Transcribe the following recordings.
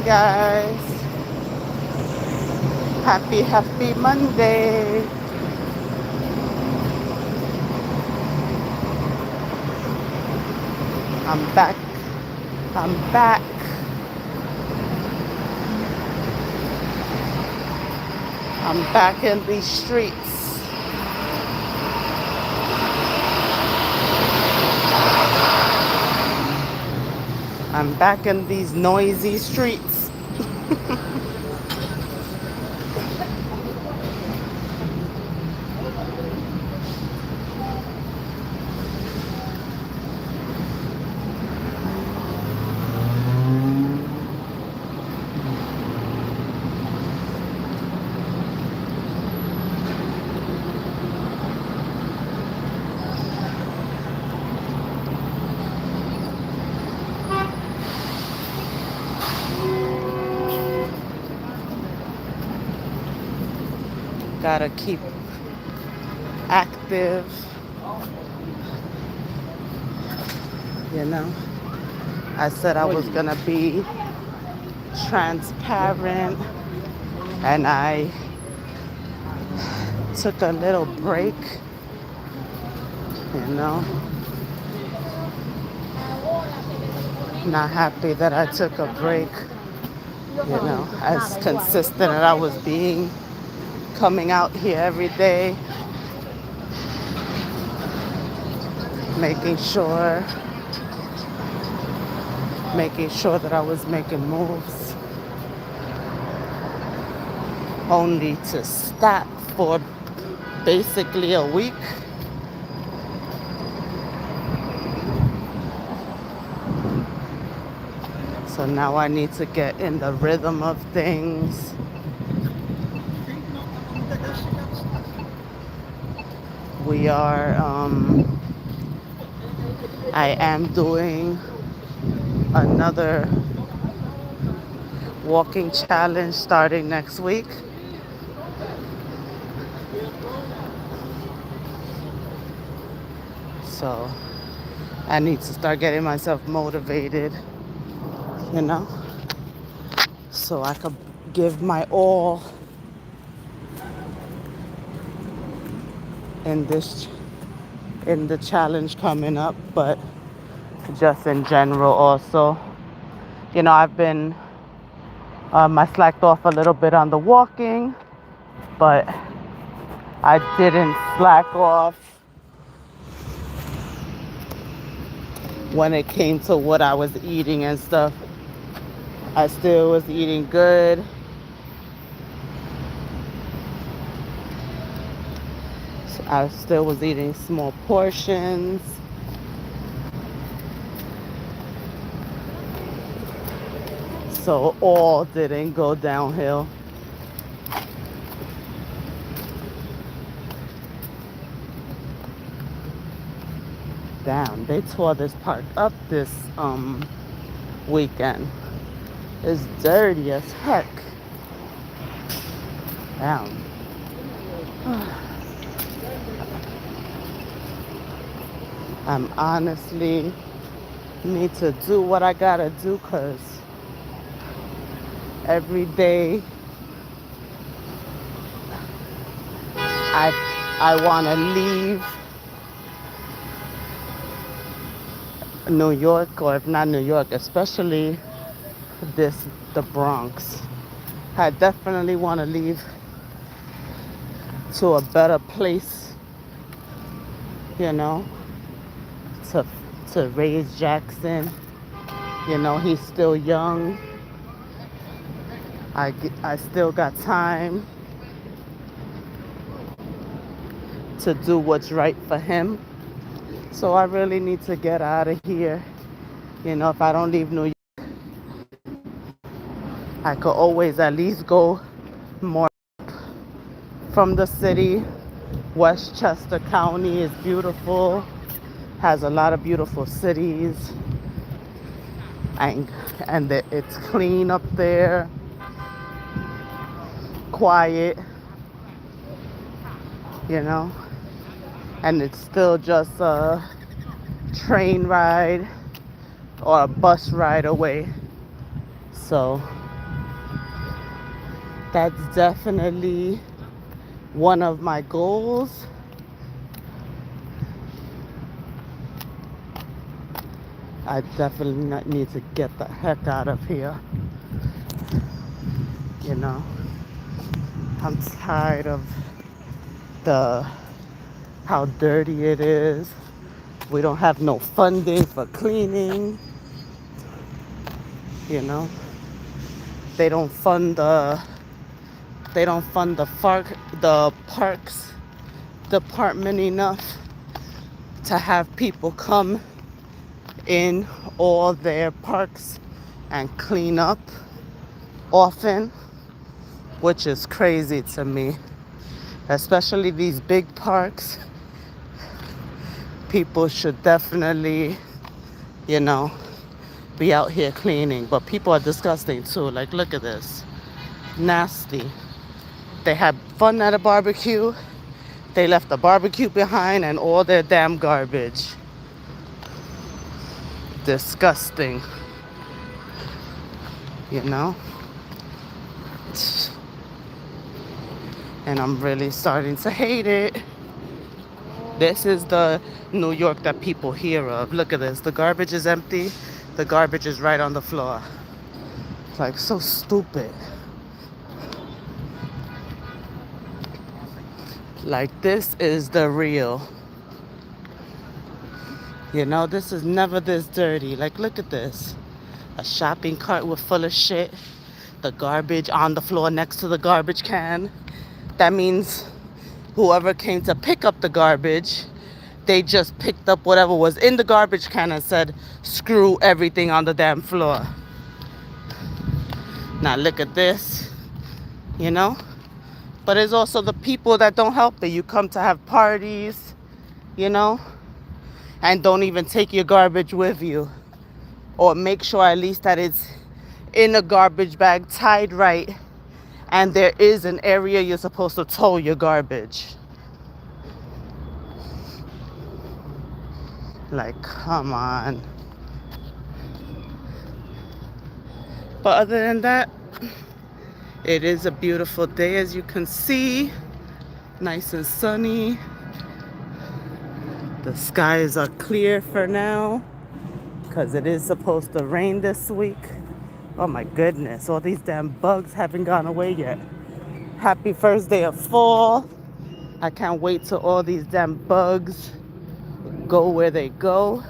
guys. Happy Monday. I'm back. I'm back. I'm back in these streets. I'm back in these noisy streets. Gotta keep active, you know. I said I was gonna be transparent and I took a little break, you know. Not happy that I took a break, you know, as consistent as I was being, coming out here every day, making sure that I was making moves, only to stop for basically a week. So now I need to get in the rhythm of things. We are, I am doing another walking challenge starting next week. So I need to start getting myself motivated, you know, so I could give my all in this in the challenge coming up, but just in general also. You know, I've been I slacked off a little bit on the walking, but I didn't slack off when it came to what I was eating and stuff. I still was eating good. I still was eating small portions. So all didn't go downhill. Damn, they tore this park up this weekend. It's dirty as heck. Damn. I'm honestly need to do what I gotta do, cause every day I wanna leave New York, or if not New York, especially the Bronx. I definitely wanna leave to a better place, you know, to to raise Jackson. You know, he's still young. I still got time to do what's right for him. So I really need to get out of here. You know, if I don't leave New York, I could always at least go more from the city. Westchester County is beautiful, has a lot of beautiful cities, and it's clean up there, quiet, you know, and it's still just a train ride or a bus ride away. So That's definitely one of my goals. I definitely need to get the heck out of here. You know, I'm tired of the how dirty it is. We don't have no funding for cleaning. You know, they don't fund the the parks department enough to have people come in all their parks and clean up often, which is crazy to me. Especially these big parks, people should definitely, you know, be out here cleaning. But people are disgusting too. Like, look at this. Nasty. They had fun at a barbecue. They left the barbecue behind and all their damn garbage. Disgusting. You know? And I'm really starting to hate it. This is the New York that people hear of. Look at this. The garbage is empty. The garbage is right on the floor. It's like so stupid. Like, this is the real. You know, this is never this dirty. Like, look at this. A shopping cart with full of shit. The garbage on the floor next to the garbage can. That means whoever came to pick up the garbage, they just picked up whatever was in the garbage can and said, screw everything on the damn floor. Now look at this, you know? But it's also the people that don't help it. You come to have parties, you know, and don't even take your garbage with you. Or make sure at least that it's in a garbage bag, tied right, and there is an area you're supposed to tow your garbage. Like, come on. But other than that, it is a beautiful day, as you can see. Nice and sunny. The skies are clear for now because it is supposed to rain this week. Oh my goodness, all these damn bugs haven't gone away yet. Happy first day of fall. I can't wait till all these damn bugs go where they go.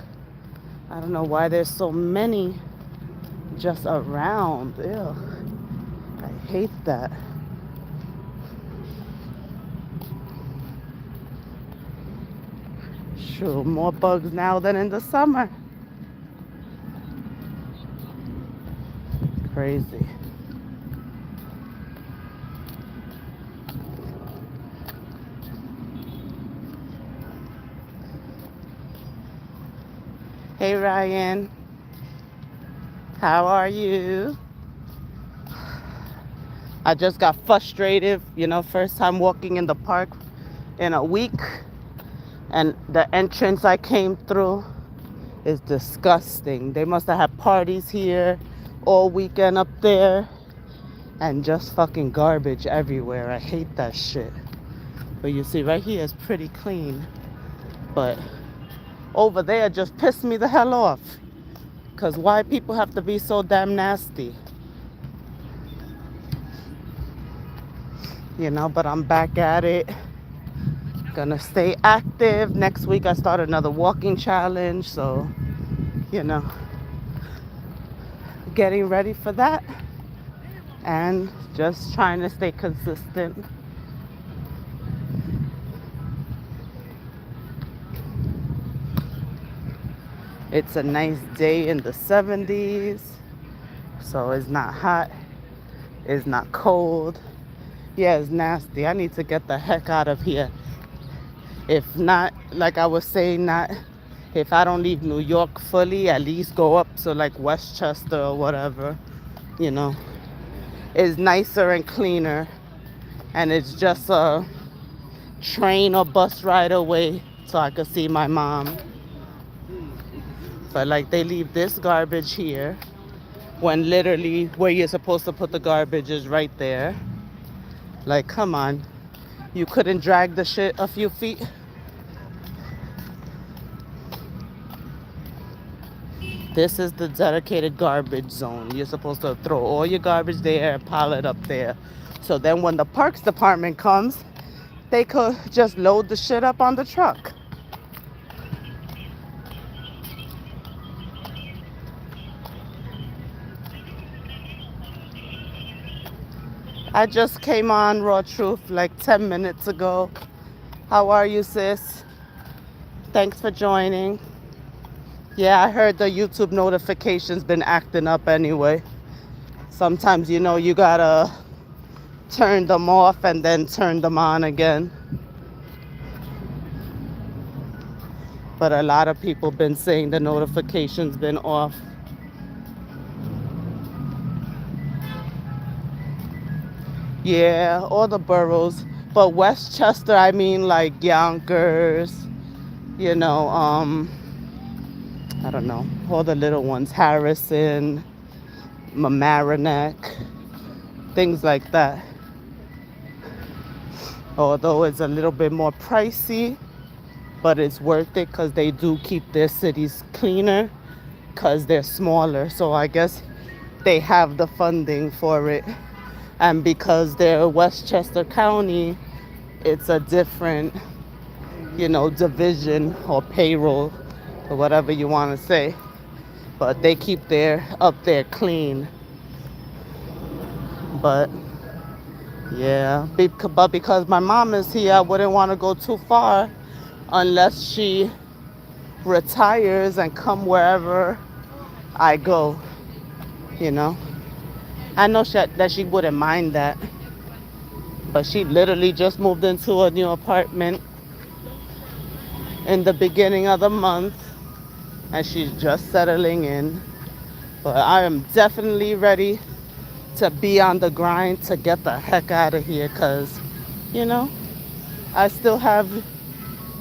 I don't know why there's so many just around. Ew. I hate that. Sure, more bugs now than in the summer. Crazy. Hey Ryan, how are you? I just got frustrated, you know, first time walking in the park in a week, and the entrance I came through is disgusting. They must have had parties here all weekend up there, and just fucking garbage everywhere. I hate that shit. But you see, right here is pretty clean, but over there just pissed me the hell off. Because why people have to be so damn nasty? You know, but I'm back at it. Gonna stay active. Next week I start another walking challenge. So, you know, getting ready for that. And just trying to stay consistent. It's a nice day in the 70s. So it's not hot. It's not cold. Yeah, it's nasty. I need to get the heck out of here. If not, like I was saying, not if I don't leave New York fully, at least go up to like Westchester or whatever. You know, it's nicer and cleaner, and it's just a train or bus ride away so I could see my mom. But like, they leave this garbage here when literally where you're supposed to put the garbage is right there. Like, come on. You couldn't drag the shit a few feet? This is the dedicated garbage zone. You're supposed to throw all your garbage there, pile it up there. So then when the parks department comes, they could just load the shit up on the truck. I just came on Raw Truth like 10 minutes ago. How are you, sis? Thanks for joining. Yeah, I heard the YouTube notifications been acting up anyway. Sometimes, you gotta turn them off and then turn them on again. But a lot of people been saying the notifications been off. Yeah, all the boroughs. But Westchester, I mean like Yonkers, I don't know, all the little ones, Harrison, Mamaroneck, things like that. Although it's a little bit more pricey, but it's worth it because they do keep their cities cleaner because they're smaller. So I guess they have the funding for it. And because they're Westchester County, it's a different, division or payroll or whatever you want to say. But they keep up there clean. But yeah, but because my mom is here, I wouldn't want to go too far unless she retires and come wherever I go, I know that she wouldn't mind that. But she literally just moved into a new apartment in the beginning of the month. And she's just settling in. But I am definitely ready to be on the grind to get the heck out of here. Because, I still have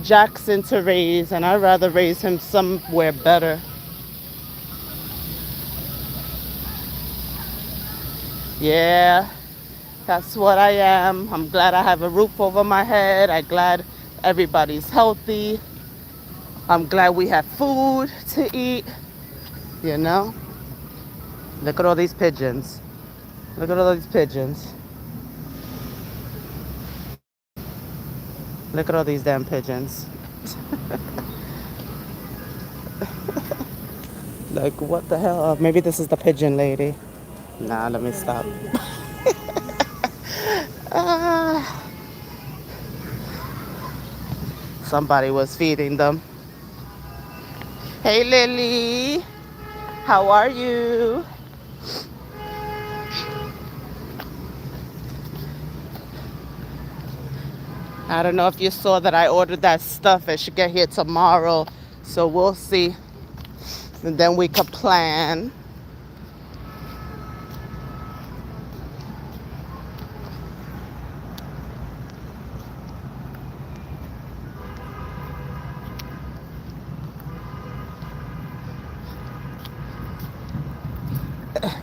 Jackson to raise. And I'd rather raise him somewhere better. Yeah, that's what I am. I'm glad I have a roof over my head. I'm glad everybody's healthy. I'm glad we have food to eat. Look at all these pigeons. Look at all these pigeons. Look at all these damn pigeons. Like, what the hell? Maybe this is the pigeon lady. Nah, let me stop. Somebody was feeding them. Hey, Lily. How are you? I don't know if you saw that I ordered that stuff. It should get here tomorrow. So we'll see. And then we could plan.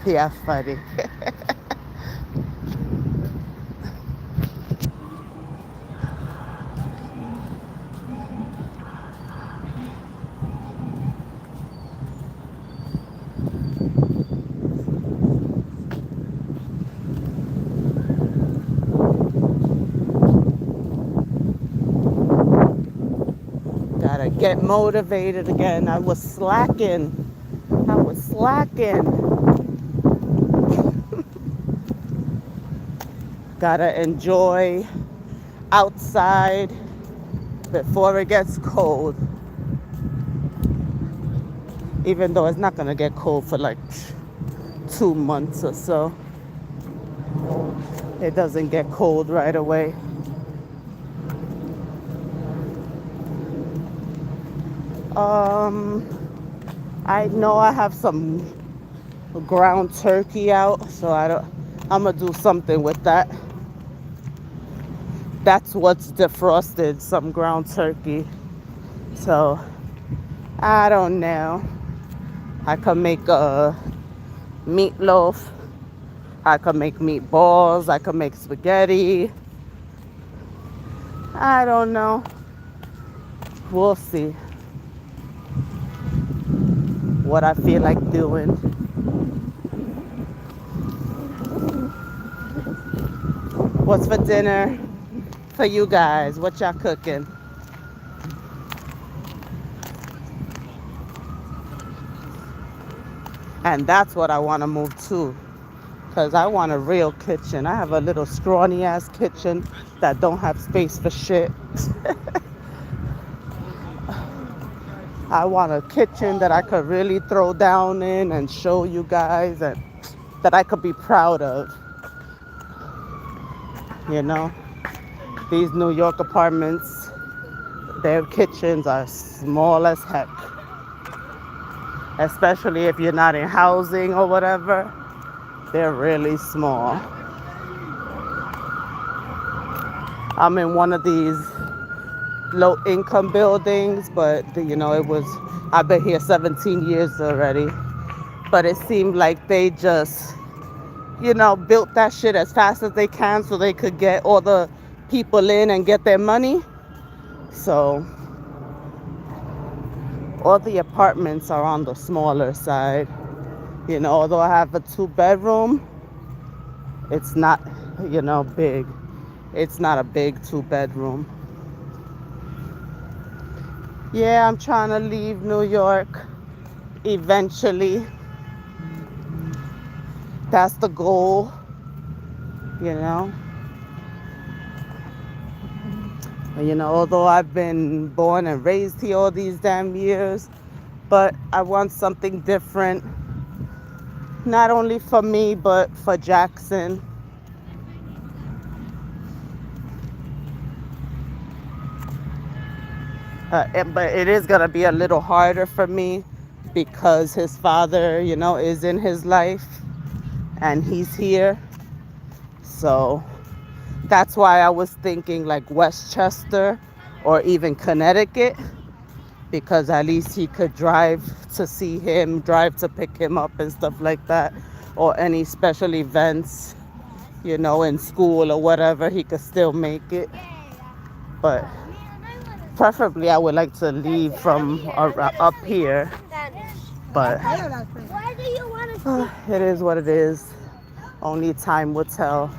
Yeah, funny. Gotta get motivated again. I was slacking. Gotta enjoy outside before it gets cold. Even though it's not gonna get cold for like 2 months or so. It doesn't get cold right away. I know I have some ground turkey out, so I'm gonna do something with that. That's what's defrosted, some ground turkey. So I don't know. I could make a meatloaf I could make meatballs. I could make spaghetti. I don't know. We'll see what I feel like doing. What's for dinner for you guys? What y'all cooking? And that's what I want to move to. Because I want a real kitchen. I have a little scrawny ass kitchen that don't have space for shit. I want a kitchen that I could really throw down in and show you guys, and that I could be proud of. You know, these New York apartments, their kitchens are small as heck. Especially if you're not in housing or whatever, they're really small. I'm in one of these low income buildings, but I've been here 17 years already. But it seemed like they just, built that shit as fast as they can so they could get all the people in and get their money. So all the apartments are on the smaller side. Although I have a 2-bedroom, it's not, big. It's not a big 2-bedroom. Yeah, I'm trying to leave New York eventually. That's the goal, you know. Although I've been born and raised here all these damn years, but I want something different. Not only for me, but for Jackson. But it is going to be a little harder for me because his father, is in his life and he's here. So that's why I was thinking like Westchester or even Connecticut, because at least he could drive to see him, drive to pick him up and stuff like that, or any special events, in school or whatever, he could still make it. But preferably I would like to leave from up here, but it is what it is. Only time will tell.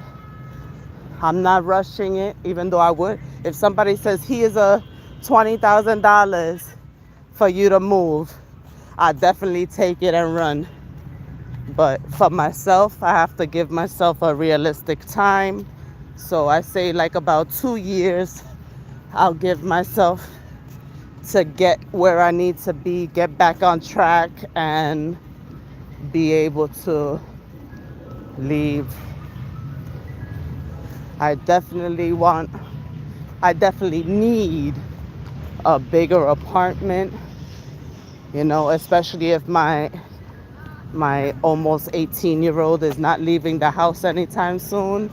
I'm not rushing it, even though I would. If somebody says, here's a $20,000 for you to move, I definitely take it and run. But for myself, I have to give myself a realistic time. So I say like about 2 years, I'll give myself to get where I need to be, get back on track, and be able to leave. I definitely need a bigger apartment, especially if my almost 18-year-old is not leaving the house anytime soon.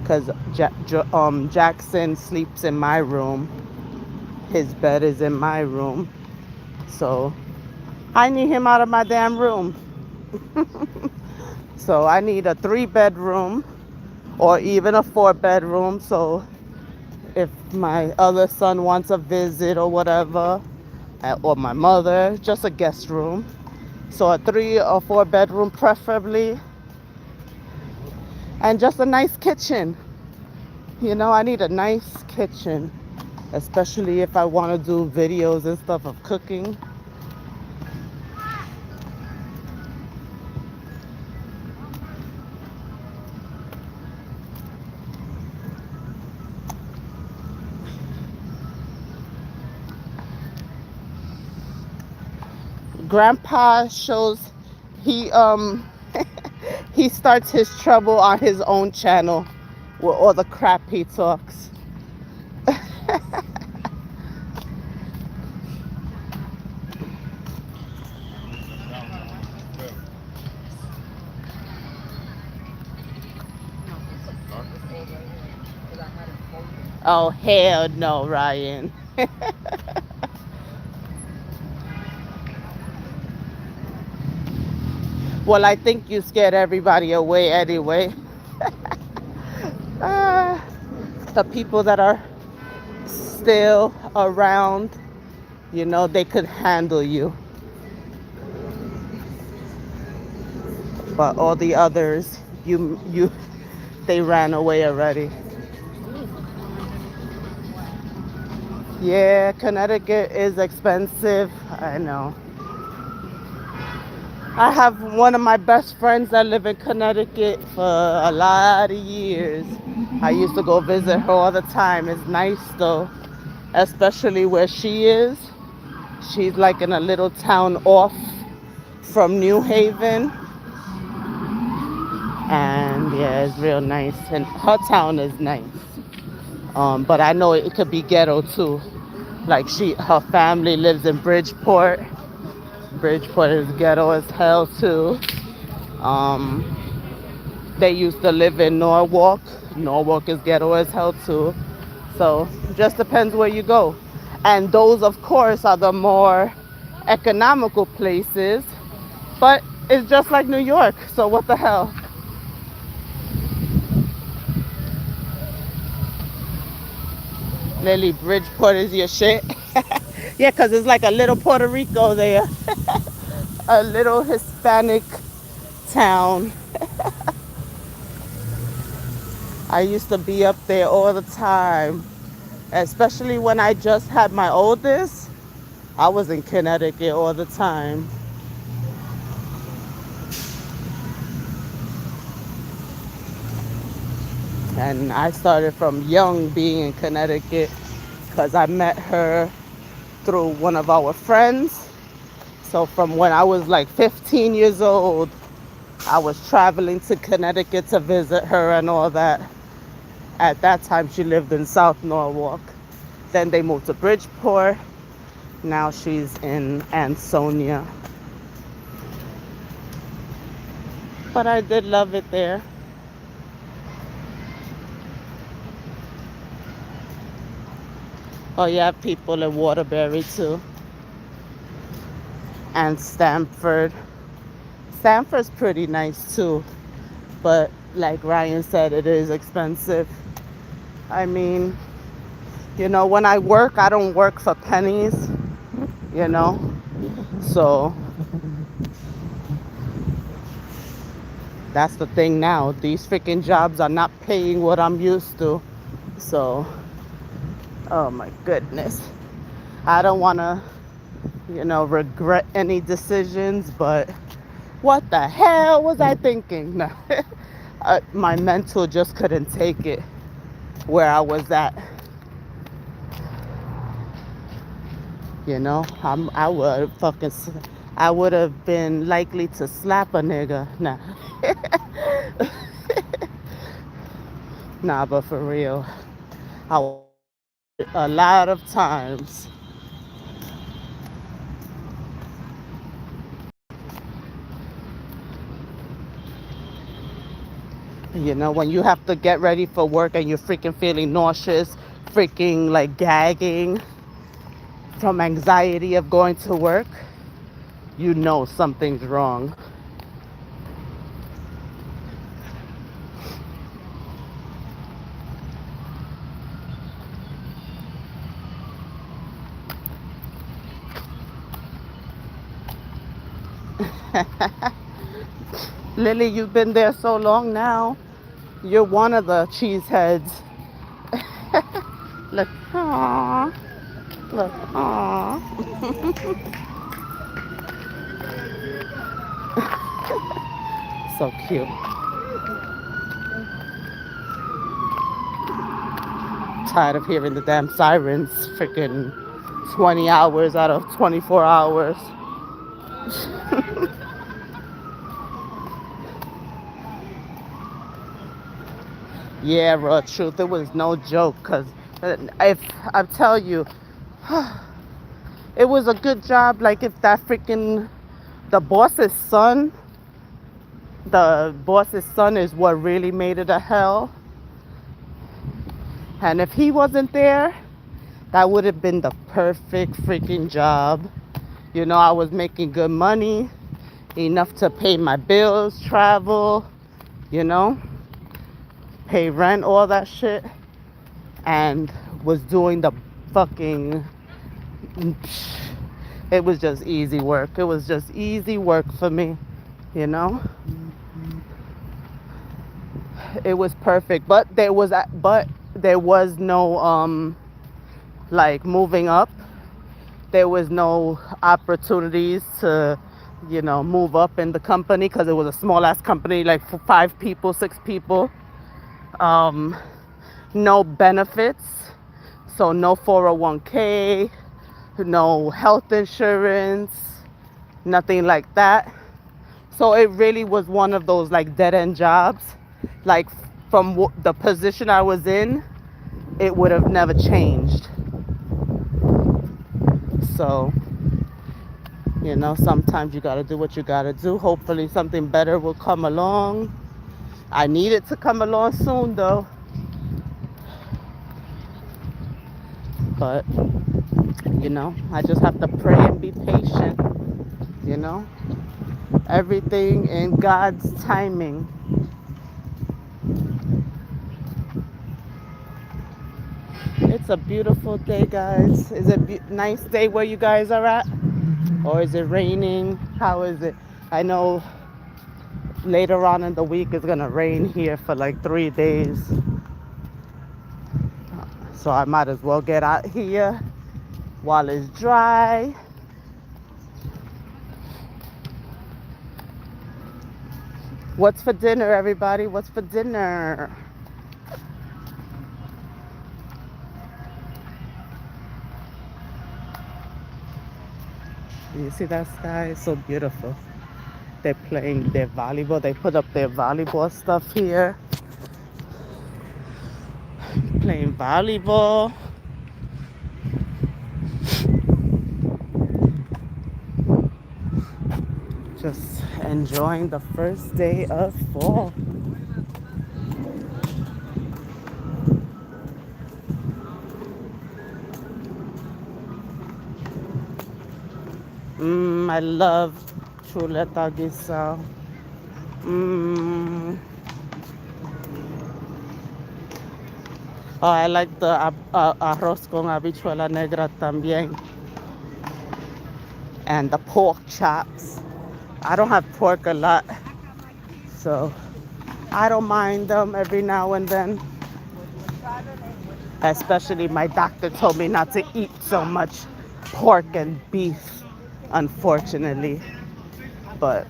Because Jackson sleeps in my room. His bed is in my room. So I need him out of my damn room. So I need a 3-bedroom or even a 4-bedroom. So if my other son wants a visit or whatever, or my mother, just a guest room. So a 3 or 4-bedroom preferably. And just a nice kitchen. I need a nice kitchen, especially if I want to do videos and stuff of cooking. Grandpa shows he he starts his trouble on his own channel with all the crap he talks. Oh hell no, Ryan. Well, I think you scared everybody away anyway. Uh, the people that are still around, they could handle you. But all the others, they ran away already. Yeah, Connecticut is expensive. I know. I have one of my best friends that live in Connecticut for a lot of years. I used to go visit her all the time. It's nice though, especially where she is. She's like in a little town off from New Haven. And yeah, it's real nice. And her town is nice. But I know it could be ghetto too. Like her family lives in Bridgeport. Bridgeport is ghetto as hell too. Um, they used to live in Norwalk. Norwalk is ghetto as hell too. So just depends where you go. And those, of course, are the more economical places. But it's just like New York. So what the hell? Lily, Bridgeport is your shit. Yeah, because it's like a little Puerto Rico there. A little Hispanic town. I used to be up there all the time, especially when I just had my oldest. I was in Connecticut all the time. And I started from young being in Connecticut because I met her through one of our friends. So from when I was like 15 years old, I was traveling to Connecticut to visit her and all that. At that time, she lived in South Norwalk. Then they moved to Bridgeport. Now she's in Ansonia. But I did love it there. Oh, you have people in Waterbury too. And Stamford. Stamford's pretty nice too. But like Ryan said, it is expensive. I mean, when I work, I don't work for pennies, So that's the thing now. These freaking jobs are not paying what I'm used to. So, oh my goodness. I don't want to, regret any decisions, but what the hell was I thinking? No. My mental just couldn't take it where I was at. I would have been likely to slap a nigga. Nah. Nah, but for real, a lot of times. When you have to get ready for work and you're freaking feeling nauseous, freaking like gagging from anxiety of going to work, something's wrong. Lily, you've been there so long now. You're one of the cheeseheads. Look, aww. Look, aww. So cute. Tired of hearing the damn sirens. Freaking 20 hours out of 24 hours. Yeah, bro, truth, it was no joke. Because if I tell you, it was a good job. Like if that freaking, the boss's son is what really made it a hell. And if he wasn't there, that would have been the perfect freaking job. I was making good money. enough to pay my bills, travel, you know, pay rent, all that shit, and was doing the fucking, it was just easy work. It was just easy work for me, you know. It was perfect, but there was no like moving up. There was no opportunities to, you know, move up in the company because it was a small ass company, like for 5 people, 6 people. um no benefits, so no 401k, no health insurance, nothing like that. So it really was one of those like dead end jobs. Like from the position I was in, it would have never changed. So, you know, sometimes you gotta do what you gotta do. Hopefully something better will come along. I need it to come along soon though. But, you know, I just have to pray and be patient, you know. Everything in God's timing. It's a beautiful day, guys. Is it a nice day where you guys are at? Or is it raining? How is it? I know later on in the week it's gonna rain here for like 3 days. So I might as well get out here while it's dry. What's for dinner, everybody? What's for dinner? You see that sky? It's so beautiful. They're playing their volleyball. They put up their volleyball stuff here. Playing volleyball. Just enjoying the first day of fall. I love chuleta guisado. Oh, I like the arroz con habichuela negra también. And the pork chops. I don't have pork a lot, so I don't mind them every now and then. Especially my doctor told me not to eat so much pork and beef, unfortunately. But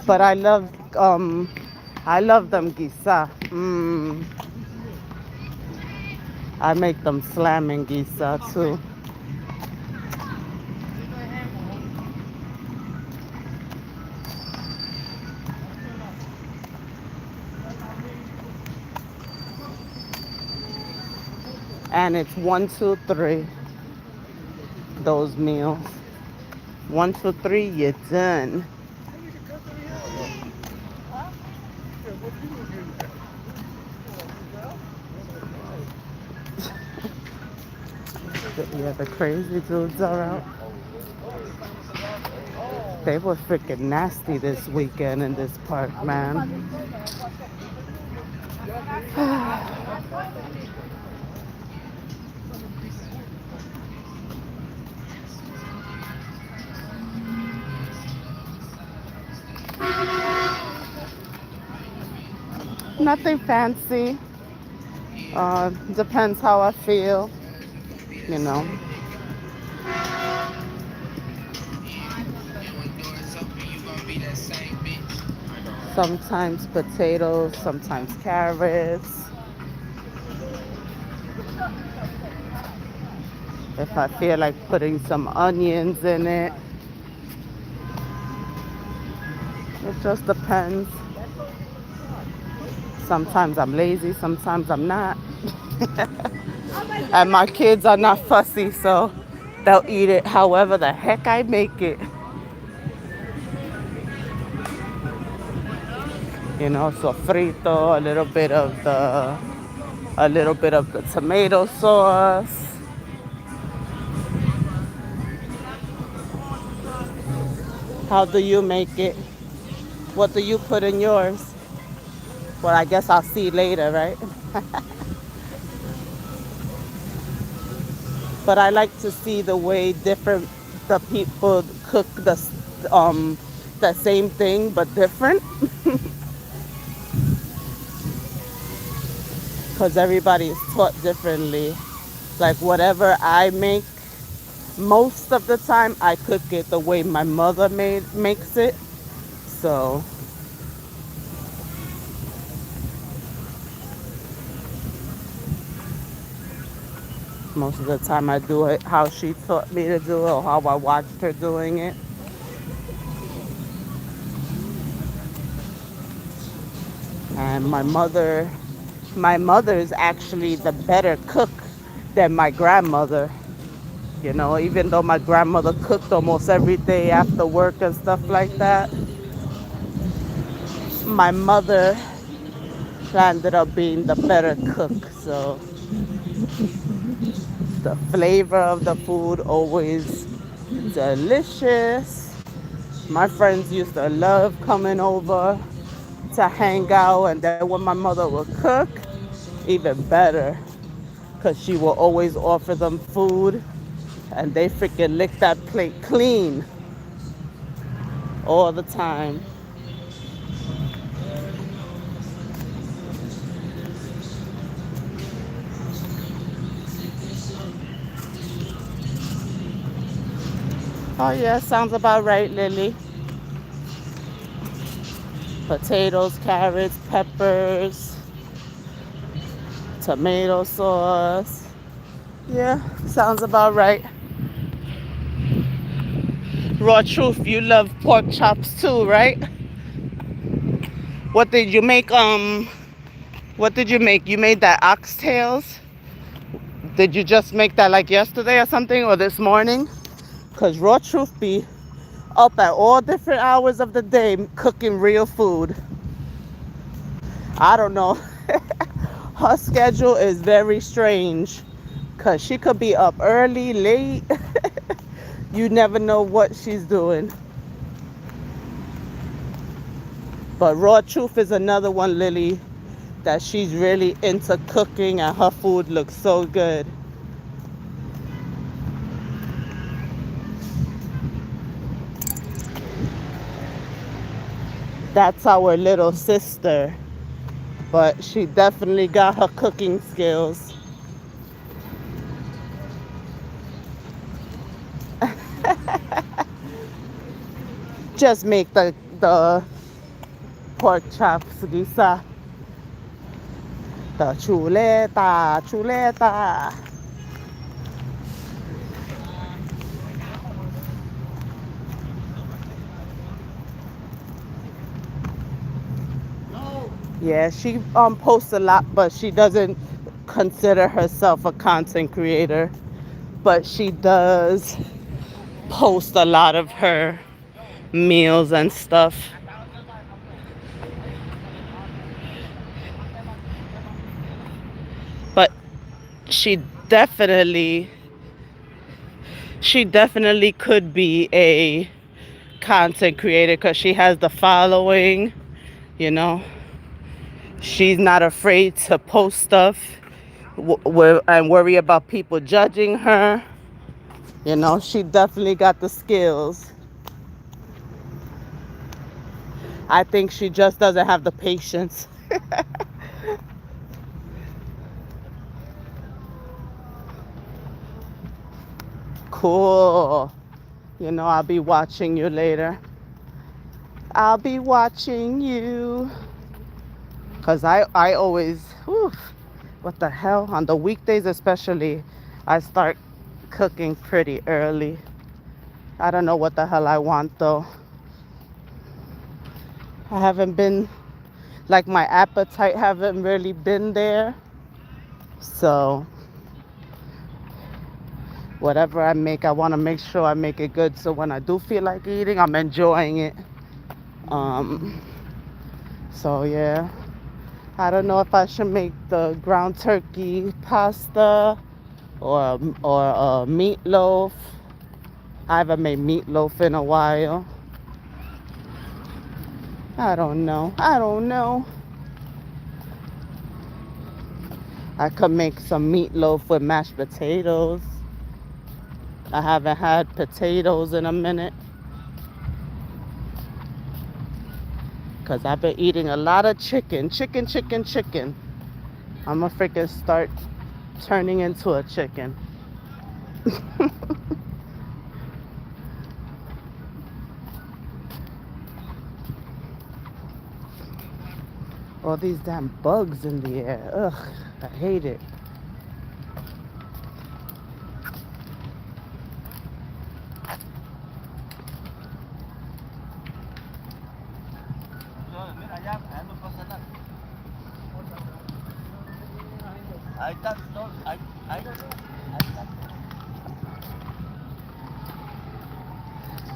but I love them guisa. I make them slamming guisa too. And it's 1, 2, 3. Those meals. 1, 2, 3, you're done. Yeah, the crazy dudes are out. They were freaking nasty this weekend in this park, man. Nothing fancy. Depends how I feel, you know. Sometimes potatoes, sometimes carrots. If I feel like putting some onions in it. It just depends. Sometimes I'm lazy, sometimes I'm not. And my kids are not fussy, so they'll eat it however the heck I make it. You know, sofrito, a little bit of the tomato sauce. How do you make it? What do you put in yours? Well, I guess I'll see later, right? But I like to see the way different the people cook um the same thing but different, because everybody is taught differently. Like whatever I make, most of the time I cook it the way my mother makes it. So most of the time I do it how she taught me to do it or how I watched her doing it. And my mother is actually the better cook than my grandmother. You know, even though my grandmother cooked almost every day after work and stuff like that, my mother ended up being the better cook. So the flavor of the food always delicious. My friends used to love coming over to hang out, and then when my mother would cook, even better, because she will always offer them food and they freaking lick that plate clean all the time. Oh yeah, sounds about right, Lily. Potatoes, carrots, peppers, tomato sauce. Yeah, sounds about right. Raw truth, you love pork chops too, right? What did you make? What did you make? You made that oxtails? Did you just make that like yesterday or something, or this morning? Cause raw truth be up at all different hours of the day cooking real food. I don't know. Her schedule is very strange, cause she could be up early, late. You never know what she's doing. But raw truth is another one, Lily, that she's really into cooking and her food looks so good. That's our little sister, but she definitely got her cooking skills. Just make the pork chops, Lisa. The chuleta, chuleta. Yeah, she posts a lot, but she doesn't consider herself a content creator. But she does post a lot of her meals and stuff. But she definitely she definitely could be a content creator because she has the following, you know. She's not afraid to post stuff and worry about people judging her. You know, she definitely got the skills. I think she just doesn't have the patience. Cool. You know, I'll be watching you later. I'll be watching you. Because I always, whew, what the hell? On the weekdays especially, I start cooking pretty early. I don't know what the hell I want though. I haven't been, like my appetite haven't really been there. So whatever I make, I want to make sure I make it good. So when I do feel like eating, I'm enjoying it. Um, so yeah. I don't know if I should make the ground turkey pasta or a meatloaf. I haven't made meatloaf in a while. I don't know. I don't know. I could make some meatloaf with mashed potatoes. I haven't had potatoes in a minute because I've been eating a lot of chicken. Chicken, chicken, chicken. I'm gonna freaking start turning into a chicken. All these damn bugs in the air. Ugh, I hate it.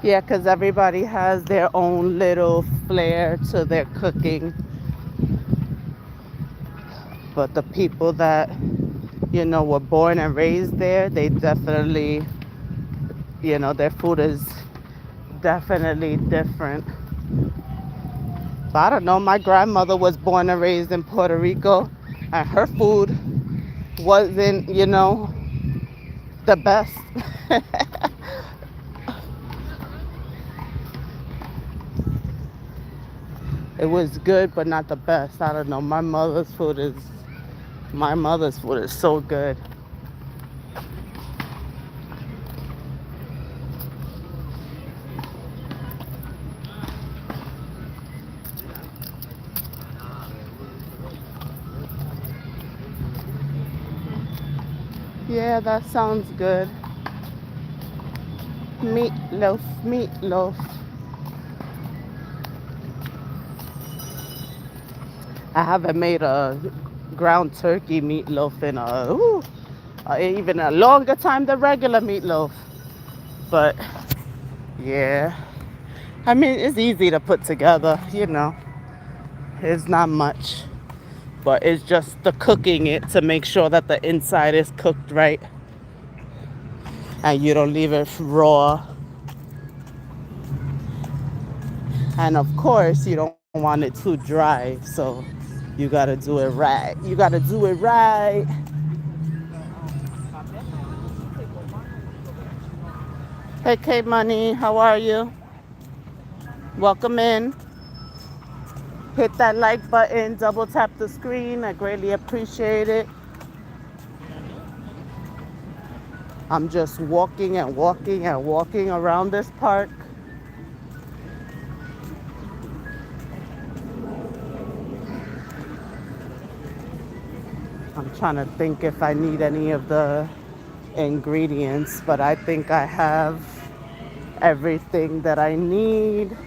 Yeah, because everybody has their own little flair to their cooking. But the people that, were born and raised there, they definitely, their food is definitely different. But I don't know, my grandmother was born and raised in Puerto Rico, and her food wasn't, the best. It was good, but not the best. I don't know. My mother's food is so good. Yeah, that sounds good. Meatloaf, meatloaf. I haven't made a ground turkey meatloaf in even a longer time than regular meatloaf. But yeah, I mean, it's easy to put together. It's not much, but it's just the cooking it to make sure that the inside is cooked right and you don't leave it raw. And of course, you don't want it too dry, so you gotta do it right. You gotta do it right. Hey, K Money, how are you? Welcome in. Hit that like button, double tap the screen. I greatly appreciate it. I'm just walking and walking and walking around this park. I'm trying to think if I need any of the ingredients, but I think I have everything that I need.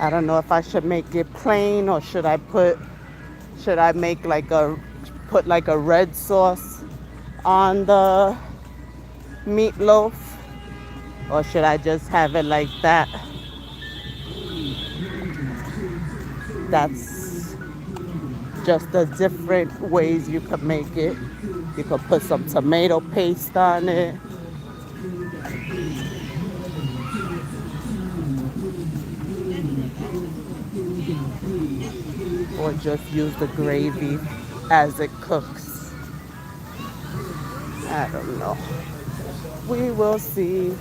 I don't know if I should make it plain or should I make put like a red sauce on the meatloaf, or should I just have it like that? That's just the different ways you could make it. You could put some tomato paste on it. Or just use the gravy as it cooks. I don't know. We will see.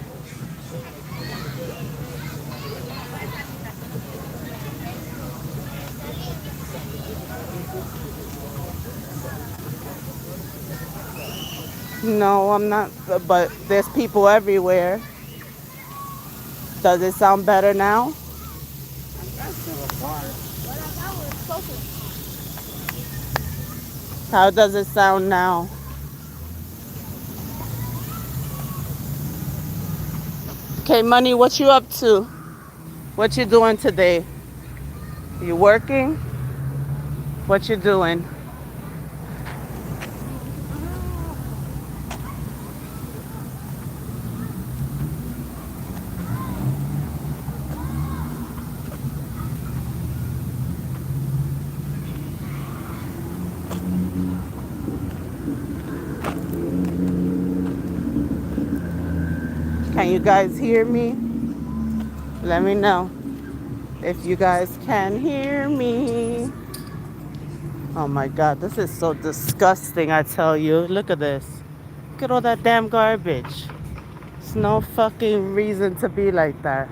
No, I'm not, but there's people everywhere. Does it sound better now? How does it sound now? Okay, Money, what you up to? What you doing today? You working? What you doing? Can you guys hear me? Let me know if you guys can hear me. Oh my God, this is so disgusting, I tell you. Look at this. Look at all that damn garbage. There's no fucking reason to be like that.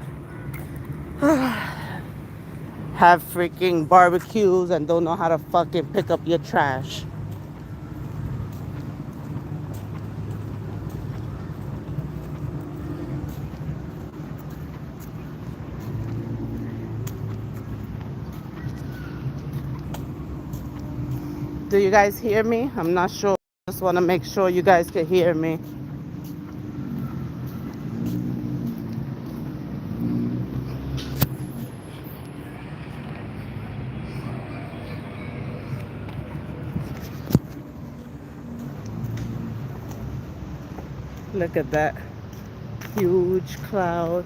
Have freaking barbecues and don't know how to fucking pick up your trash. Do you guys hear me? I'm not sure. Just want to make sure you guys can hear me. Look at that huge cloud.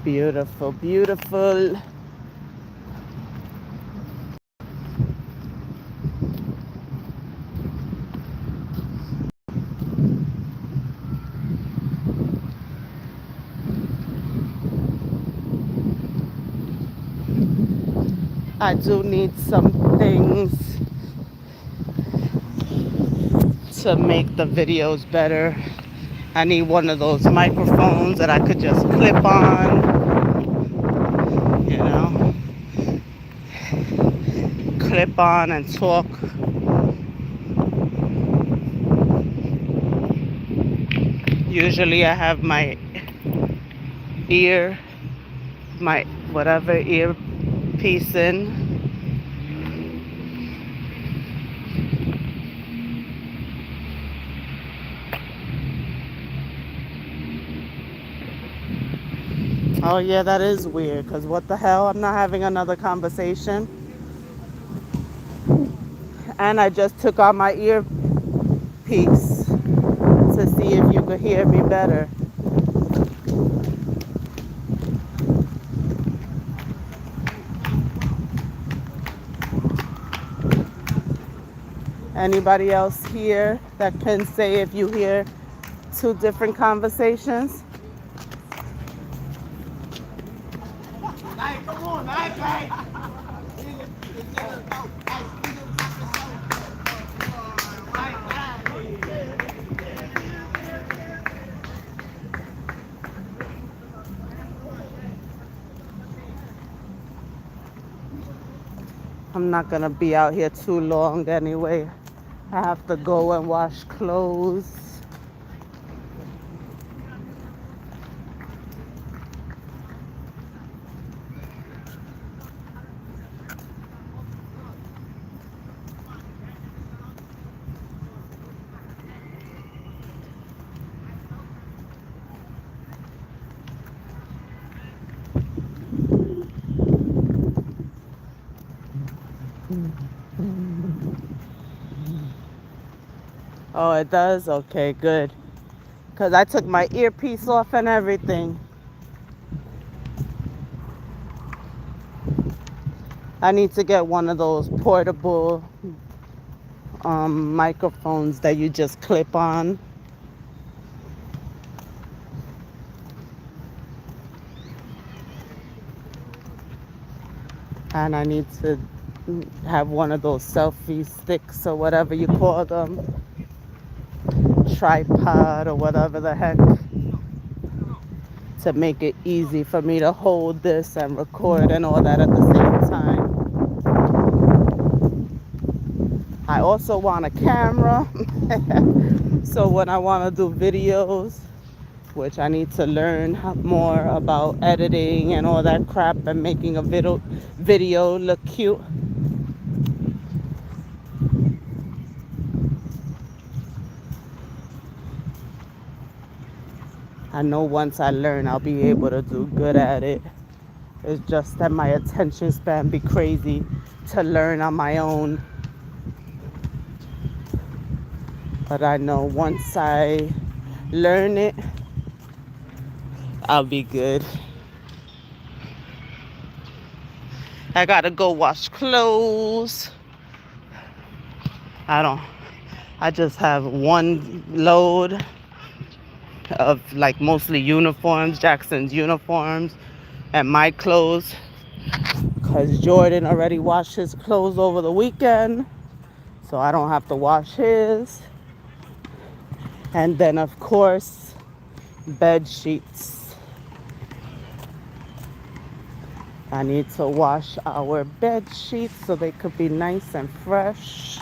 Beautiful, beautiful. I do need some things to make the videos better. I need one of those microphones that I could just clip on, you know, clip on and talk. Usually I have my ear, my whatever earpiece in. Oh yeah, that is weird, because what the hell? I'm not having another conversation. And I just took out my earpiece to see if you could hear me better. Anybody else here that can say if you hear two different conversations? I'm not gonna be out here too long anyway. I have to go and wash clothes. Oh, it does? Okay, good. Because I took my earpiece off and everything. I need to get one of those portable microphones that you just clip on. And I need to have one of those selfie sticks or whatever you call them. Tripod or whatever the heck. To make it easy for me to hold this and record and all that at the same time. I also want a camera. So when I want to do videos, which I need to learn more about editing and all that crap and making a video look cute. I know once I learn, I'll be able to do good at it. It's just that my attention span be crazy to learn on my own. But I know once I learn it, I'll be good. I gotta go wash clothes. I just have one load of like mostly uniforms, Jackson's uniforms, and my clothes, because Jordan already washed his clothes over the weekend, so I don't have to wash his. And then, of course, bed sheets. I need to wash our bed sheets so they could be nice and fresh.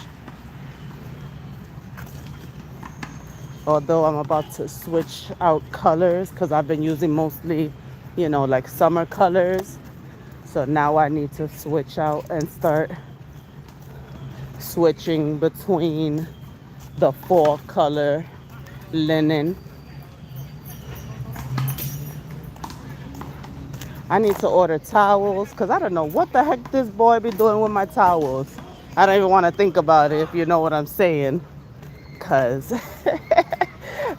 Although I'm about to switch out colors because I've been using mostly, like summer colors. So now I need to switch out and start switching between the fall color linen. I need to order towels because I don't know what the heck this boy be doing with my towels. I don't even want to think about it, if you know what I'm saying, because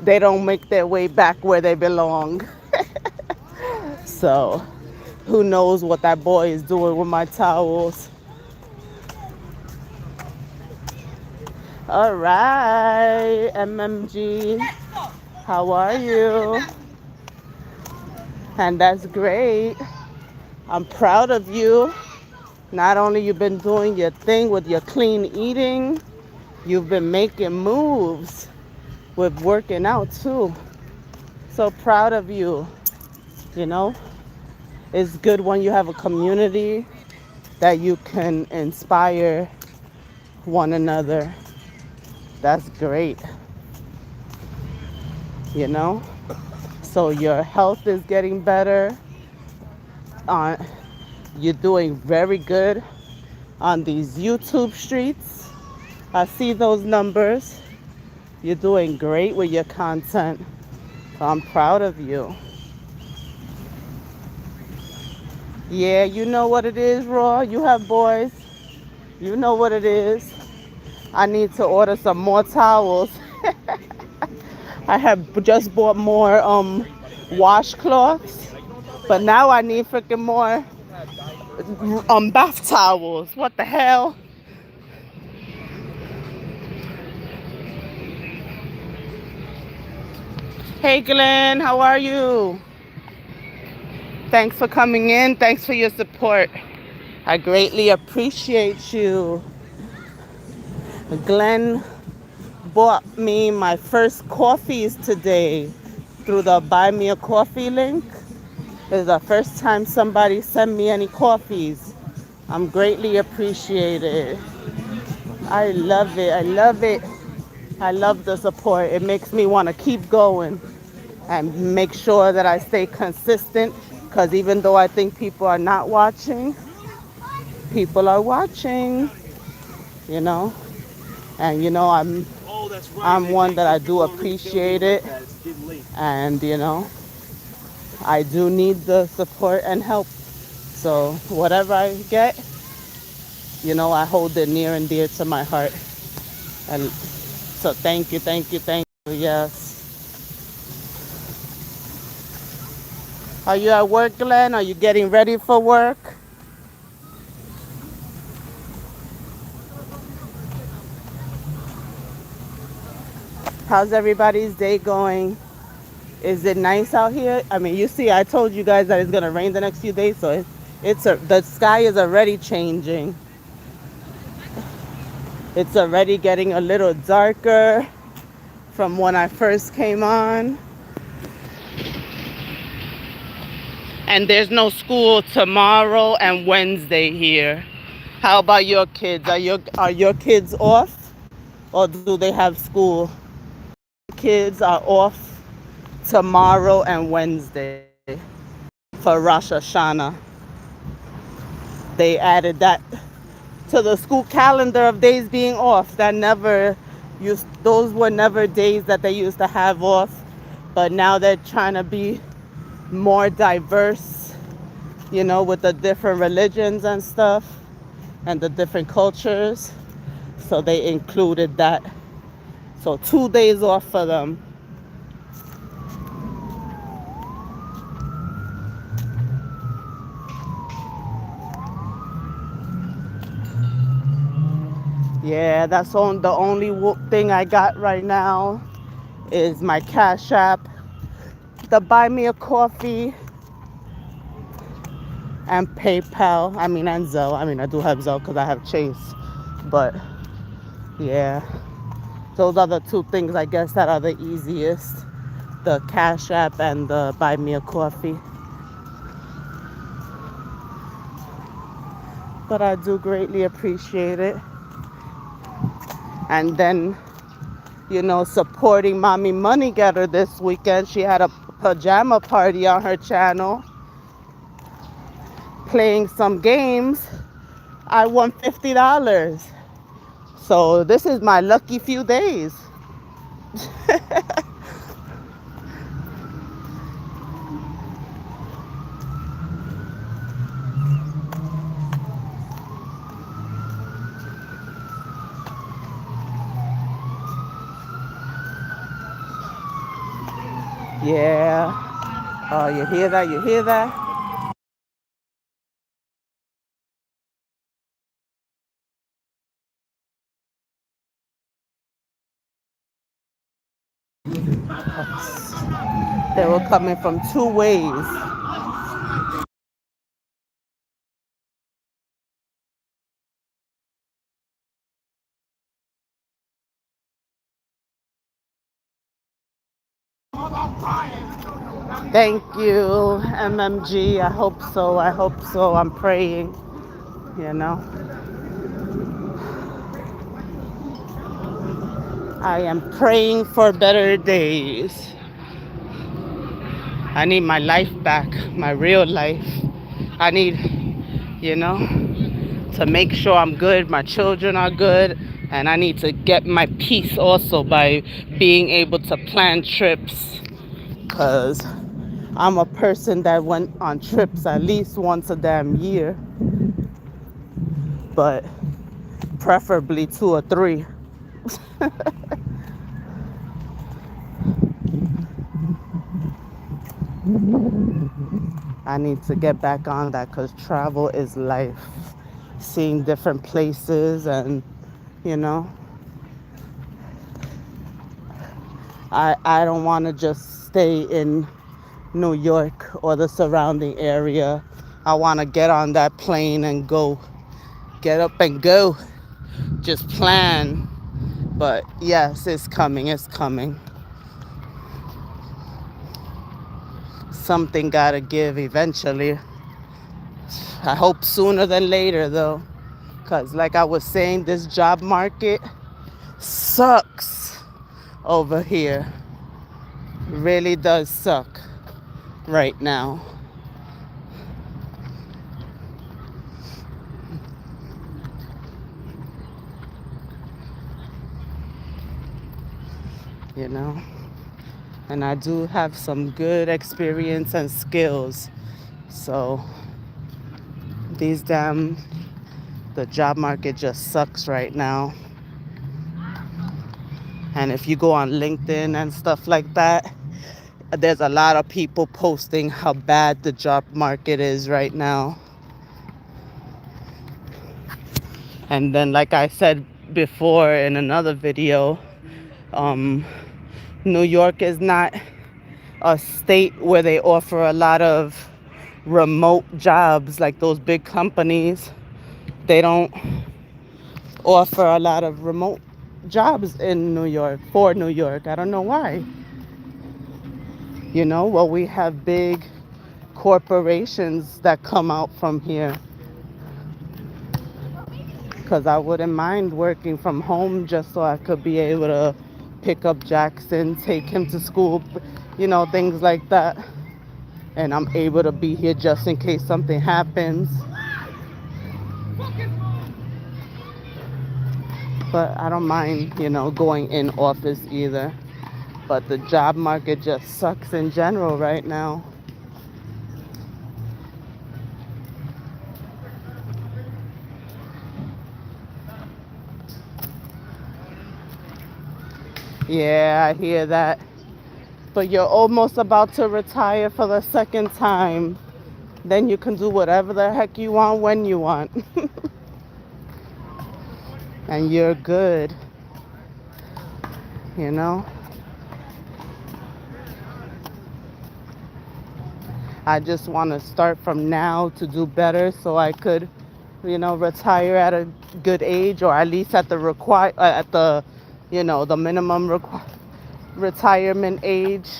they don't make their way back where they belong. So who knows what that boy is doing with my towels. All right, MMG, how are you? And that's great. I'm proud of you. Not only you've been doing your thing with your clean eating, you've been making moves with working out too. So proud of you. It's good when you have a community that you can inspire one another. That's great. So your health is getting better. You're doing very good on these YouTube streets. I see those numbers. You're doing great with your content. So I'm proud of you. Yeah, you know what it is, Raw. You have boys. You know what it is. I need to order some more towels. I have just bought more washcloths, but now I need freaking more bath towels. What the hell? Hey Glenn, how are you? Thanks for coming in. Thanks for your support. I greatly appreciate you. Glenn bought me my first coffees today through the Buy Me a Coffee link. It's the first time somebody sent me any coffees. I'm greatly appreciated. I love it. I love it. I love the support. It makes me want to keep going and make sure that I stay consistent, because even though I think people are not watching, people are watching, and I'm one that I do appreciate it, and I do need the support and help. So whatever I get, I hold it near and dear to my heart. And so thank you, thank you, thank you. Yes. Are you at work, Glenn? Are you getting ready for work? How's everybody's day going? Is it nice out here? I mean, you see, I told you guys that it's gonna rain the next few days, so the sky is already changing. It's already getting a little darker from when I first came on. And there's no school tomorrow and Wednesday here. How about your kids? Are your kids off, or do they have school? Kids are off tomorrow and Wednesday for Rosh Hashanah. They added that to the school calendar of days being off. Those were never days that they used to have off, but now they're trying to be more diverse, with the different religions and stuff and the different cultures. So they included that. So 2 days off for them. Yeah, that's the only thing I got right now is my Cash App the Buy Me a Coffee and PayPal. I mean, and Zelle. I mean, I do have Zelle because I have Chase. But yeah, those are the two things I guess that are the easiest. The Cash App and the Buy Me a Coffee. But I do greatly appreciate it. And then, you know, supporting Mommy Money Getter this weekend. She had a pajama party on her channel, playing some games. I won $50. So this is my lucky few days. Yeah. Oh, you hear that? You hear that? They were coming from two ways. Thank you, MMG. I hope so. I hope so. I'm praying, you know. I am praying for better days. I need my life back, my real life. I need, you know, to make sure I'm good, my children are good, and I need to get my peace also by being able to plan trips. Because I'm a person that went on trips at least once a damn year, but preferably 2 or 3. I need to get back on that because travel is life. Seeing different places and, you know, I don't want to just stay in New York or the surrounding area. I want to get on that plane and go, get up and go, just plan. But yes, it's coming, it's coming. Something gotta give eventually. I hope sooner than later though, because like I was saying, this job market sucks over here. Really does suck right now. You know, and I do have some good experience and skills. So the job market just sucks right now. And if you go on LinkedIn and stuff like that, there's a lot of people posting how bad the job market is right now. And then, like I said before in another video, New York is not a state where they offer a lot of remote jobs like those big companies. They don't offer a lot of remote jobs in New York, for New York. I don't know why. You know, well, we have big corporations that come out from here. Because I wouldn't mind working from home just so I could be able to pick up Jackson, take him to school, you know, things like that. And I'm able to be here just in case something happens. But I don't mind, you know, going in office either. But the job market just sucks in general right now. Yeah, I hear that. But you're almost about to retire for the second time. Then you can do whatever the heck you want when you want. And you're good. You know? I just want to start from now to do better so I could, retire at a good age, or at least at the the minimum retirement age,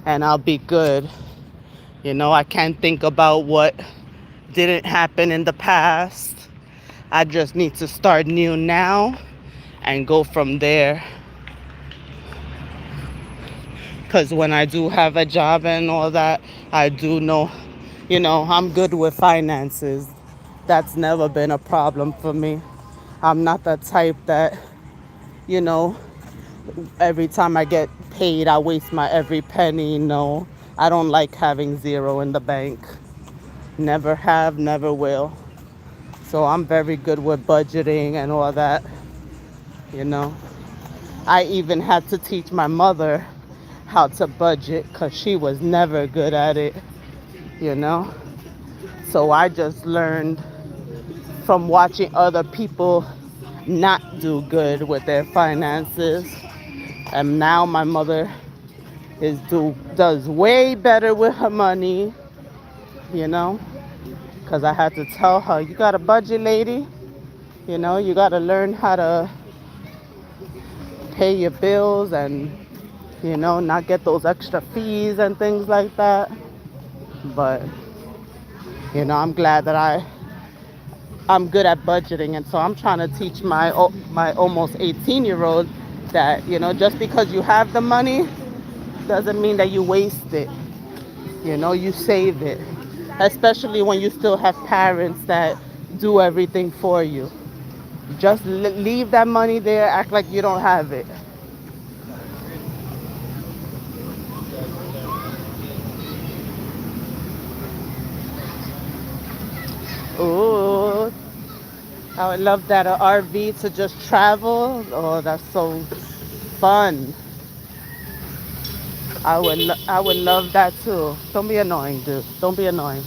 and I'll be good. I can't think about what didn't happen in the past. I just need to start new now and go from there. Because when I do have a job and all that, I do know, I'm good with finances. That's never been a problem for me. I'm not the type that, you know, every time I get paid, I waste my every penny. No, I don't like having zero in the bank. Never have, never will. So I'm very good with budgeting and all that, you know. I even had to teach my mother how to budget because she was never good at it, you know. So I just learned from watching other people not do good with their finances. And now my mother does way better with her money, you know, because I had to tell her, you got a budget, lady. You got to learn how to pay your bills and, not get those extra fees and things like that. But, I'm glad that I'm good at budgeting. And so I'm trying to teach my almost 18-year-old that, just because you have the money doesn't mean that you waste it. You save it. Especially when you still have parents that do everything for you. Just leave that money there, act like you don't have it. Ooh, I would love that, an RV to just travel. Oh, that's so fun. I would love that too. Don't be annoying, dude. Don't be annoying.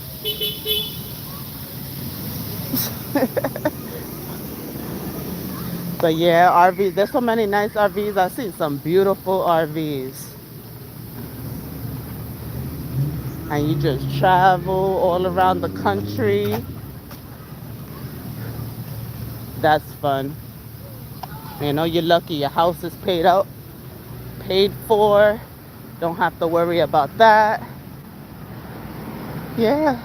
But yeah, RVs. There's so many nice RVs. I've seen some beautiful RVs. And you just travel all around the country. That's fun. You're lucky your house is paid for. Don't have to worry about that. Yeah.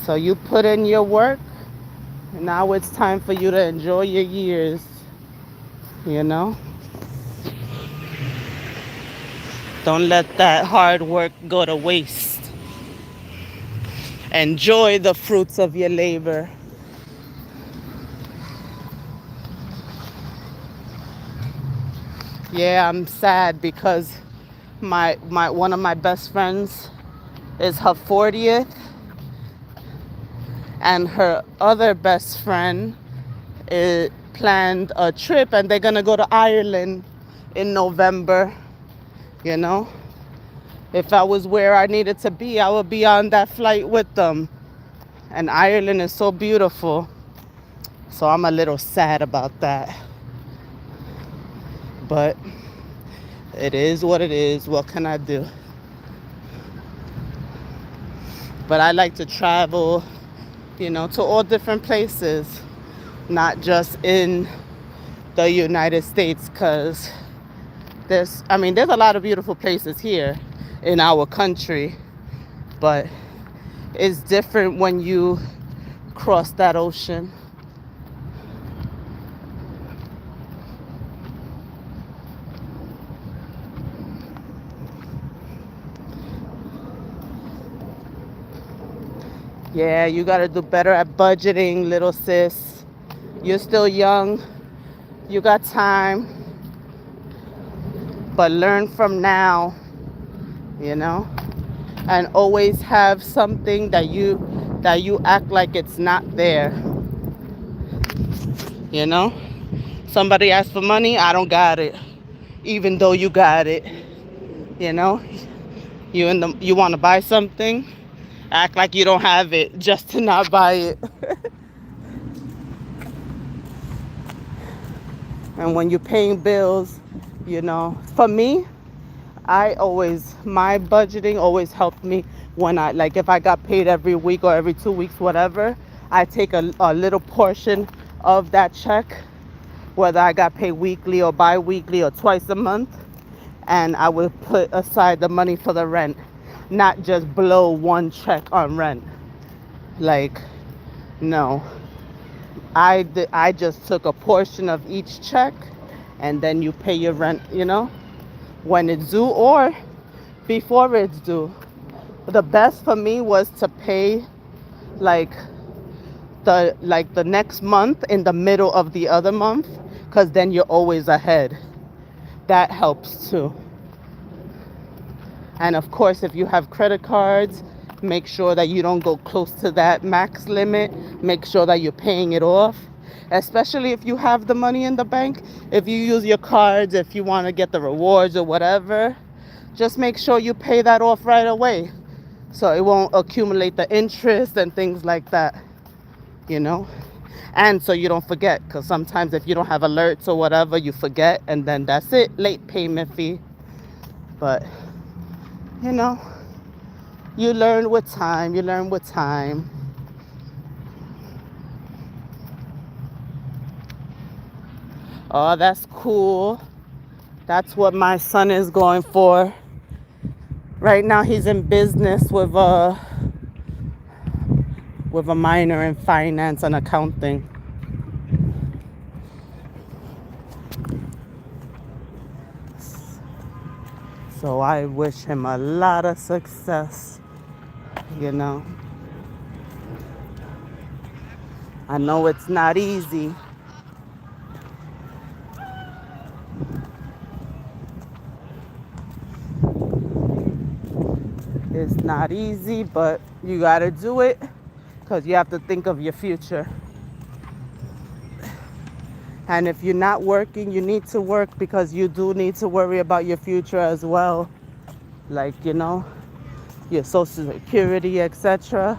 So you put in your work. And now it's time for you to enjoy your years. Don't let that hard work go to waste. Enjoy the fruits of your labor. Yeah, I'm sad because my one of my best friends is her 40th, and her other best friend planned a trip, and they're gonna go to Ireland in November. If I was where I needed to be, I would be on that flight with them. And Ireland is so beautiful. So I'm a little sad about that. But it is what it is. What can I do? But I like to travel, to all different places, not just in the United States, because there's a lot of beautiful places here in our country, but it's different when you cross that ocean. Yeah, you got to do better at budgeting, little sis. You're still young. You got time. But learn from now, and always have something that you act like it's not there. Somebody asks for money, I don't got it, even though you got it. You want to buy something, act like you don't have it just to not buy it. And when you're paying bills, for me, My budgeting always helped me when like if I got paid every week or every 2 weeks, whatever, I take a little portion of that check, whether I got paid weekly or bi-weekly or twice a month, and I would put aside the money for the rent, not just blow one check on rent. Like, no. I just took a portion of each check, and then you pay your rent, when it's due or before it's due. The best for me was to pay like the next month in the middle of the other month, because then you're always ahead. That helps too. And of course, if you have credit cards, make sure that you don't go close to that max limit. Make sure that you're paying it off, especially if you have the money in the bank. If you use your cards, if you want to get the rewards or whatever, just make sure you pay that off right away, so it won't accumulate the interest and things like that, and so you don't forget, because sometimes if you don't have alerts or whatever, you forget, and then that's it, late payment fee. But you learn with time. Oh, that's cool. That's what my son is going for right now. He's in business with a minor in finance and accounting. So I wish him a lot of success, I know it's not easy. It's not easy, but you gotta do it, because you have to think of your future. And if you're not working, you need to work, because you do need to worry about your future as well. Like, your social security, etc.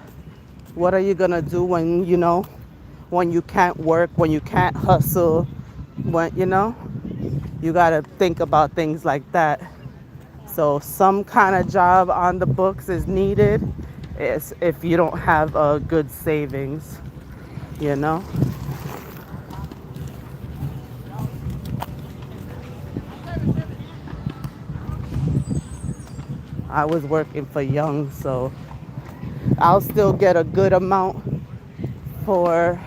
What are you gonna do when you can't work, when you can't hustle, when you gotta think about things like that. So some kind of job on the books is needed, if you don't have a good savings, I was working for Young, so I'll still get a good amount for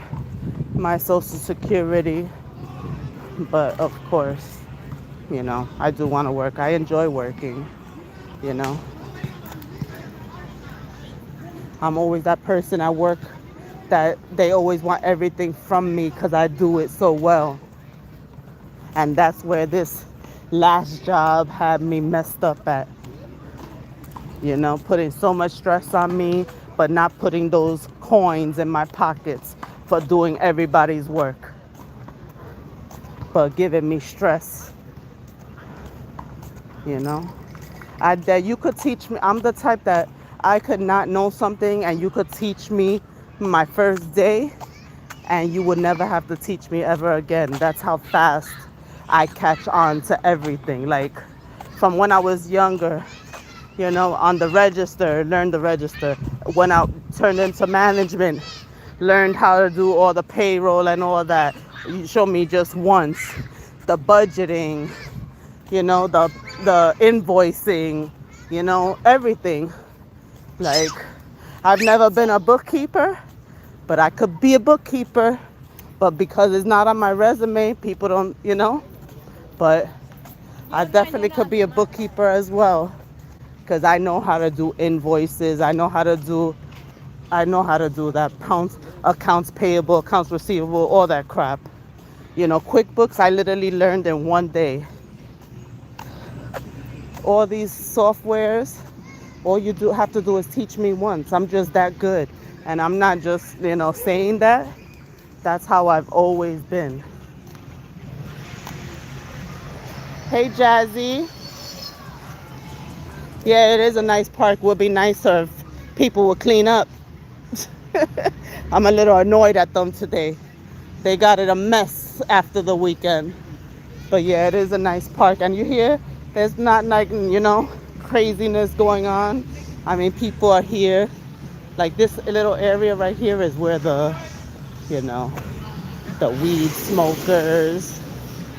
my social security. But of course, I do want to work. I enjoy working, I'm always that person at work that they always want everything from me, because I do it so well. And that's where this last job had me messed up at. Putting so much stress on me, but not putting those coins in my pockets for doing everybody's work, but giving me stress. That you could teach me. I'm the type that I could not know something, and you could teach me my first day, and you would never have to teach me ever again. That's how fast I catch on to everything. Like, from when I was younger, on the register, learned the register. Went out, turned into management, learned how to do all the payroll and all that. You show me just once. The budgeting, the invoicing, everything. Like, I've never been a bookkeeper, but I could be a bookkeeper. But because it's not on my resume, people don't, But I definitely could be a bookkeeper as well, because I know how to do invoices. I know how to do that accounts payable, accounts receivable, all that crap. QuickBooks, I literally learned in one day. All these softwares, all you have to do is teach me once. I'm just that good. And I'm not just, saying that. That's how I've always been. Hey, Jazzy. Yeah, it is a nice park. Would be nicer if people would clean up. I'm a little annoyed at them today. They got it a mess after the weekend. But yeah, it is a nice park. And you hear There's not like, craziness going on. I mean, people are here. Like this little area right here is where you know, the weed smokers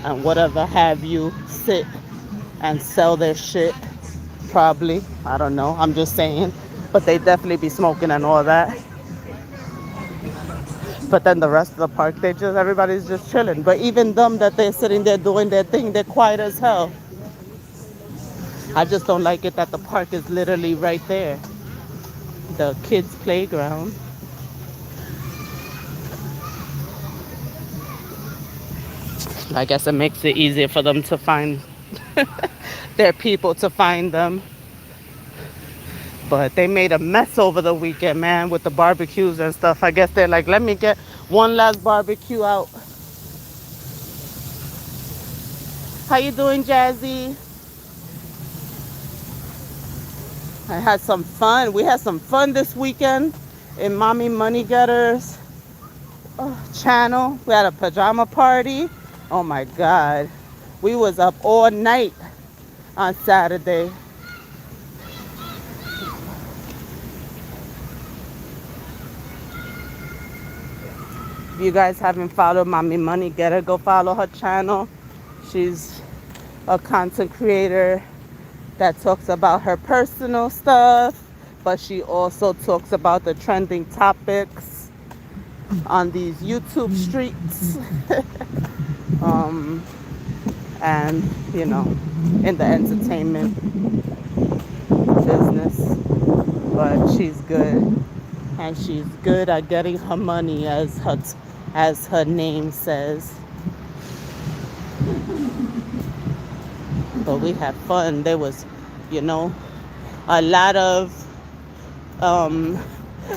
and whatever have you sit and sell their shit. Probably. I don't know. I'm just saying. But they definitely be smoking and all that. But then the rest of the park, everybody's just chilling. But even them that they're sitting there doing their thing, they're quiet as hell. I just don't like it that the park is literally right there. The kids' playground. I guess it makes it easier for them to find their people to find them. But they made a mess over the weekend, man, with the barbecues and stuff. I guess they're like, let me get one last barbecue out. How you doing, Jazzy? I had some fun. We had some fun this weekend in Mommy Money Getter's channel. We had a pajama party. Oh my God. We was up all night on Saturday. If you guys haven't followed Mommy Money Getter, go follow her channel. She's a content creator that talks about her personal stuff, but she also talks about the trending topics on these YouTube streets. And in the entertainment business. But she's good, and she's good at getting her money, as her name says. But we had fun. There was, a lot of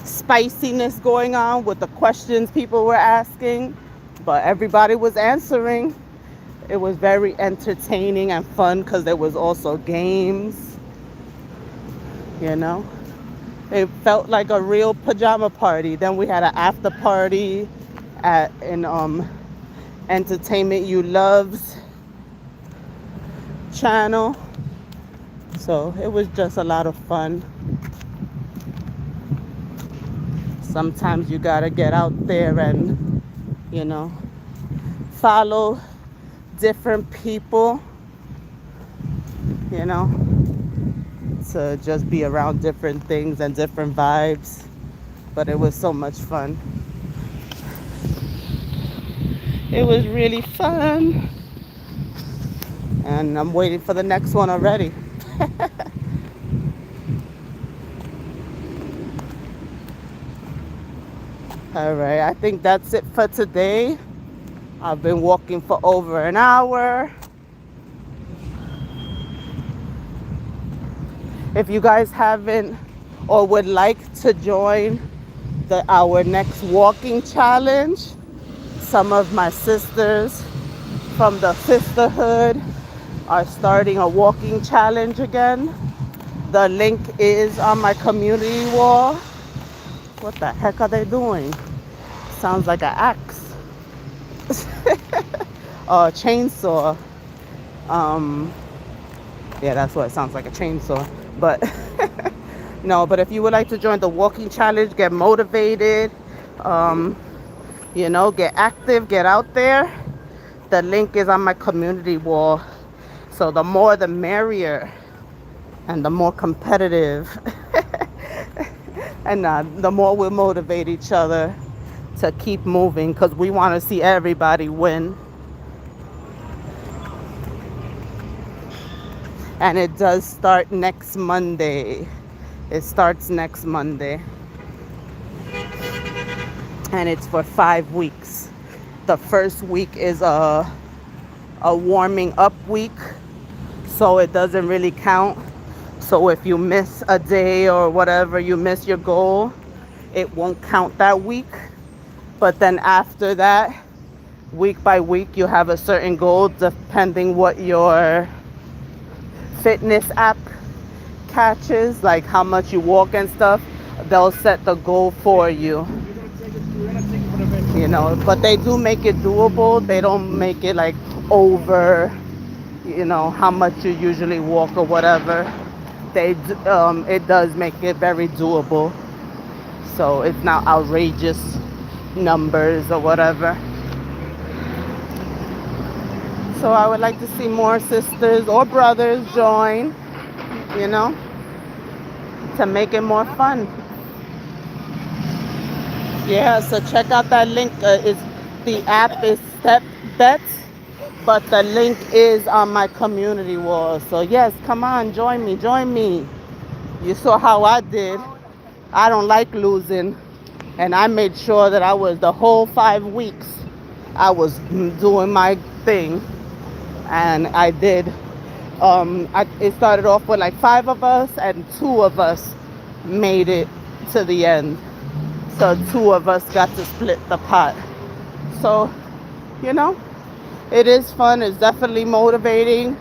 spiciness going on with the questions people were asking, but everybody was answering. It was very entertaining and fun because there was also games. It felt like a real pajama party. Then we had an after party in Entertainment You Love's channel. So it was just a lot of fun. Sometimes you gotta get out there and, follow different people, to just be around different things and different vibes. But it was so much fun. It was really fun. And I'm waiting for the next one already. All right, I think that's it for today. I've been walking for over an hour. If you guys haven't or would like to join our next walking challenge, some of my sisters from the sisterhood are starting a walking challenge again. The link is on my community wall. What the heck are they doing? Sounds like an axe. Or a chainsaw. Yeah, that's what it sounds like, a chainsaw. But no, but if you would like to join the walking challenge, get motivated, get active, get out there, the link is on my community wall. So the more the merrier, and the more competitive and the more we'll motivate each other to keep moving, because we want to see everybody win. And it does start next Monday. It starts next Monday. And it's for 5 weeks. The first week is a warming up week, so it doesn't really count. So if you miss a day or whatever, you miss your goal, it won't count that week. But then after that, week by week, you have a certain goal depending what your fitness app catches, like how much you walk and stuff. They'll set the goal for you. But they do make it doable. They don't make it like over you know, how much you usually walk or whatever, it does make it very doable. So it's not outrageous numbers or whatever. So I would like to see more sisters or brothers join, you know, to make it more fun. Yeah, so check out that link. The app is Step Bets, but the link is on my community wall. So yes, come on, join me, join me. You saw how I did. I don't like losing, and I made sure that I was the whole 5 weeks. I was doing my thing, and I did. It started off with like 5 of us, and 2 of us made it to the end. So 2 of us got to split the pot. So, you know, it is fun. It's definitely motivating.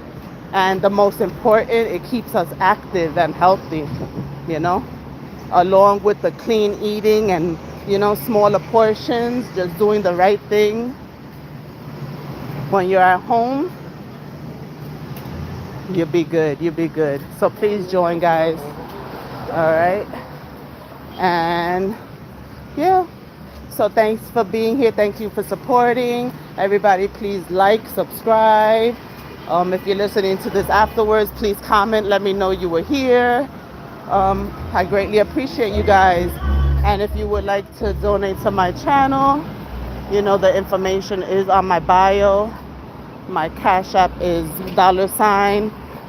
And the most important, it keeps us active and healthy, you know, along with the clean eating and, you know, smaller portions, just doing the right thing. When you're at home, you'll be good. You'll be good. So please join, guys. All right. And yeah. So thanks for being here. Thank you for supporting. Everybody, please like, subscribe. If you're listening to this afterwards, please comment. Let me know you were here. I greatly appreciate you guys. And if you would like to donate to my channel, you know, the information is on my bio. My Cash App is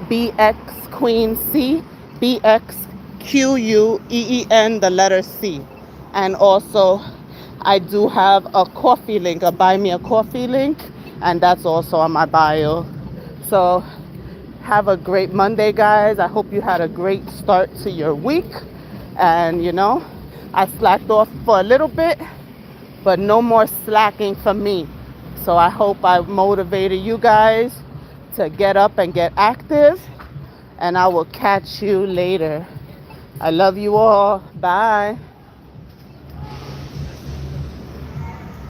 $BX Queen C, BXQUEEN, the letter C. And also, I do have a coffee link, a Buy Me a Coffee link, and that's also on my bio. So have a great Monday, guys. I hope you had a great start to your week. And, you know, I slacked off for a little bit, but no more slacking for me. So I hope I motivated you guys to get up and get active. And I will catch you later. I love you all. Bye.